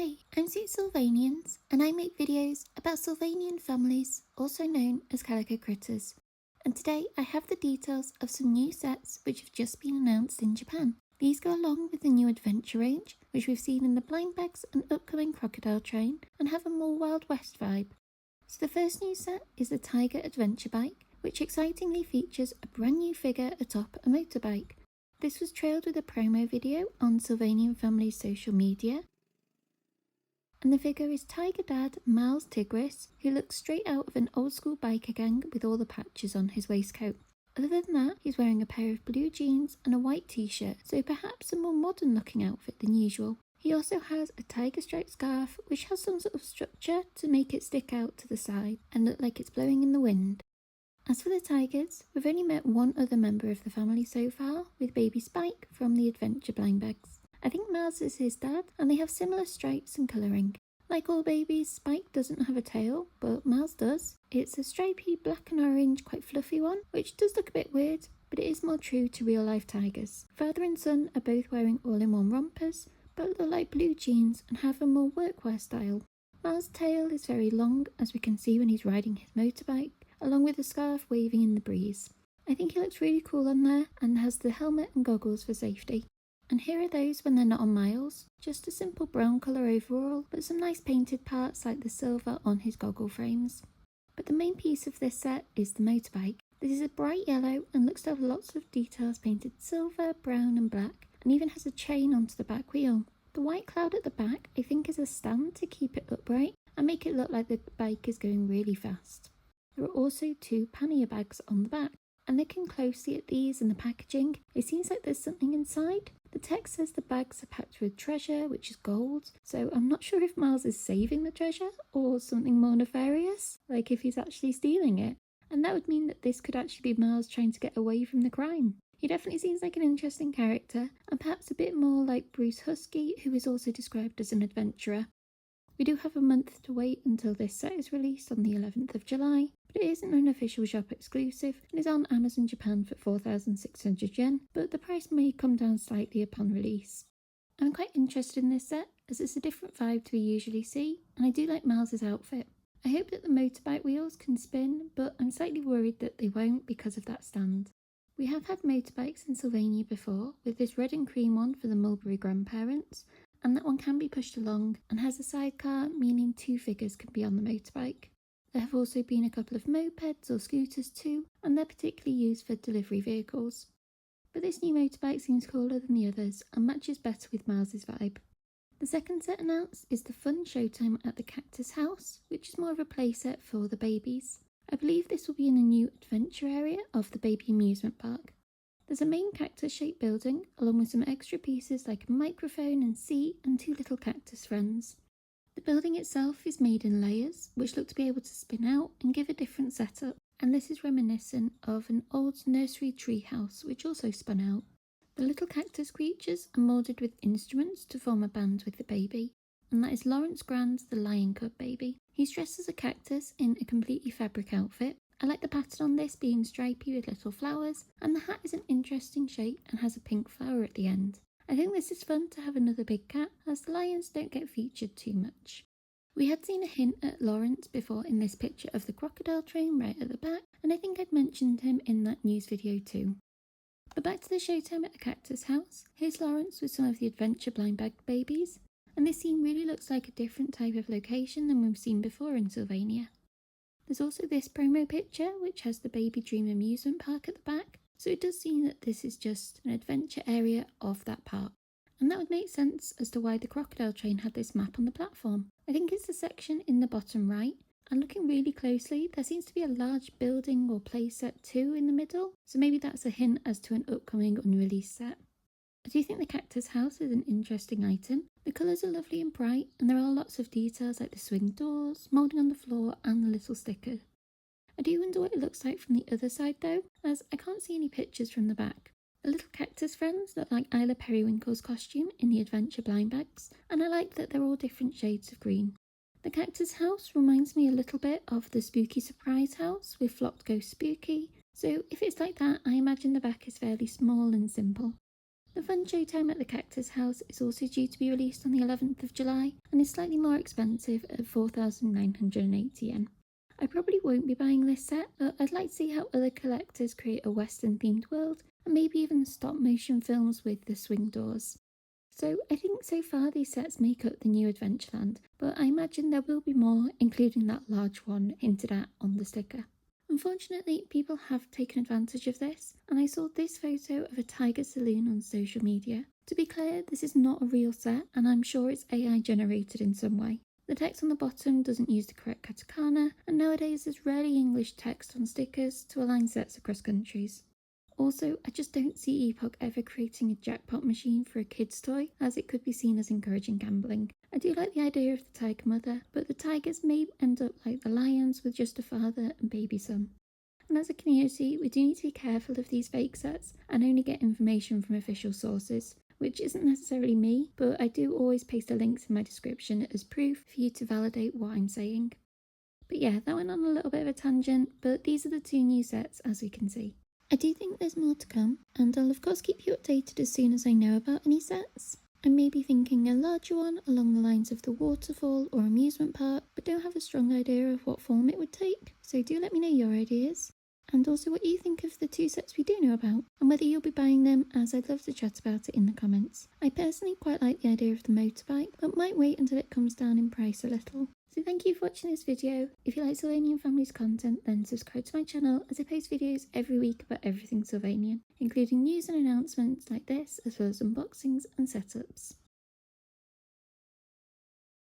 Hey, I'm Sylvanians, and I make videos about Sylvanian families, also known as Calico critters. And today I have the details of some new sets which have just been announced in Japan. These go along with the new adventure range, which we've seen in the blind bags and upcoming crocodile train, and have a more Wild West vibe. So the first new set is the Tiger Adventure Bike, which excitingly features a brand new figure atop a motorbike. This was trailed with a promo video on Sylvanian Family's social media. And the figure is Tiger Dad Miles Tigris, who looks straight out of an old school biker gang with all the patches on his waistcoat. Other than that, he's wearing a pair of blue jeans and a white t-shirt, so perhaps a more modern looking outfit than usual. He also has a tiger striped scarf which has some sort of structure to make it stick out to the side and look like it's blowing in the wind. As for the tigers, we've only met one other member of the family so far, with baby Spike from the Adventure blind bags. I think Miles is his dad, and they have similar stripes and colouring. Like all babies, Spike doesn't have a tail, but Miles does. It's a stripy black and orange, quite fluffy one, which does look a bit weird, but it is more true to real life tigers. Father and son are both wearing all-in-one rompers, but look like blue jeans and have a more workwear style. Miles' tail is very long, as we can see when he's riding his motorbike, along with a scarf waving in the breeze. I think he looks really cool on there, and has the helmet and goggles for safety. And here are those when they're not on Miles. Just a simple brown colour overall, but some nice painted parts like the silver on his goggle frames. But the main piece of this set is the motorbike. This is a bright yellow and looks to have lots of details painted silver, brown and black, and even has a chain onto the back wheel. The white cloud at the back I think is a stand to keep it upright and make it look like the bike is going really fast. There are also two pannier bags on the back, and looking closely at these and the packaging, it seems like there's something inside. The text says the bags are packed with treasure, which is gold, so I'm not sure if Miles is saving the treasure or something more nefarious, like if he's actually stealing it. And that would mean that this could actually be Miles trying to get away from the crime. He definitely seems like an interesting character, and perhaps a bit more like Bruce Husky, who is also described as an adventurer. We do have a month to wait until this set is released on the 11th of July, but it isn't an official shop exclusive and is on Amazon Japan for 4,600 yen, but the price may come down slightly upon release. I'm quite interested in this set, as it's a different vibe to we usually see, and I do like Miles' outfit. I hope that the motorbike wheels can spin, but I'm slightly worried that they won't because of that stand. We have had motorbikes in Sylvania before, with this red and cream one for the Mulberry grandparents, and that one can be pushed along and has a sidecar, meaning two figures can be on the motorbike. There have also been a couple of mopeds or scooters too, and they're particularly used for delivery vehicles. But this new motorbike seems cooler than the others and matches better with Miles' vibe. The second set announced is the Fun Showtime at the Cactus House, which is more of a playset for the babies. I believe this will be in a new adventure area of the baby amusement park. There's a main cactus-shaped building, along with some extra pieces like a microphone and seat and two little cactus friends. The building itself is made in layers, which look to be able to spin out and give a different setup, and this is reminiscent of an old nursery tree house, which also spun out. The little cactus creatures are moulded with instruments to form a band with the baby, and that is Lawrence Grand's the lion cub baby. He's dressed as a cactus in a completely fabric outfit. I like the pattern on this being stripy with little flowers, and the hat is an interesting shape and has a pink flower at the end. I think this is fun to have another big cat, as the lions don't get featured too much. We had seen a hint at Lawrence before in this picture of the crocodile train right at the back, and I think I'd mentioned him in that news video too. But back to the showtime at the Cactus House. Here's Lawrence with some of the adventure blind bag babies, and this scene really looks like a different type of location than we've seen before in Sylvania. There's also this promo picture which has the Baby Dream amusement park at the back, so it does seem that this is just an adventure area of that park. And that would make sense as to why the crocodile train had this map on the platform. I think it's the section in the bottom right, and looking really closely there seems to be a large building or playset too in the middle, so maybe that's a hint as to an upcoming unreleased set. I do think the Cactus House is an interesting item. The colours are lovely and bright, and there are lots of details like the swing doors, moulding on the floor and the little sticker. I do wonder what it looks like from the other side though, as I can't see any pictures from the back. The little cactus friends look like Isla Periwinkle's costume in the adventure blind bags, and I like that they're all different shades of green. The Cactus House reminds me a little bit of the Spooky Surprise House with Flocked Ghost Spooky, so if it's like that I imagine the back is fairly small and simple. The Fun Showtime at the Cactus House is also due to be released on the 11th of July and is slightly more expensive at 4,980 yen. I probably won't be buying this set, but I'd like to see how other collectors create a Western themed world and maybe even stop motion films with the swing doors. So I think so far these sets make up the new Adventureland, but I imagine there will be more, including that large one hinted at on the sticker. Unfortunately, people have taken advantage of this, and I saw this photo of a tiger saloon on social media. To be clear, this is not a real set, and I'm sure it's AI generated in some way. The text on the bottom doesn't use the correct katakana, and nowadays there's rarely English text on stickers to align sets across countries. Also, I just don't see Epoch ever creating a jackpot machine for a kid's toy, as it could be seen as encouraging gambling. I do like the idea of the tiger mother, but the tigers may end up like the lions with just a father and baby son. And as a community, we do need to be careful of these fake sets and only get information from official sources, which isn't necessarily me, but I do always paste the links in my description as proof for you to validate what I'm saying. But yeah, that went on a little bit of a tangent, but these are the two new sets as we can see. I do think there's more to come, and I'll of course keep you updated as soon as I know about any sets. I'm maybe thinking a larger one along the lines of the waterfall or amusement park, but don't have a strong idea of what form it would take, so do let me know your ideas. And also what you think of the two sets we do know about, and whether you'll be buying them, as I'd love to chat about it in the comments. I personally quite like the idea of the motorbike, but might wait until it comes down in price a little. So thank you for watching this video. If you like Sylvanian Family's content, then subscribe to my channel as I post videos every week about everything Sylvanian, including news and announcements like this, as well as unboxings and setups.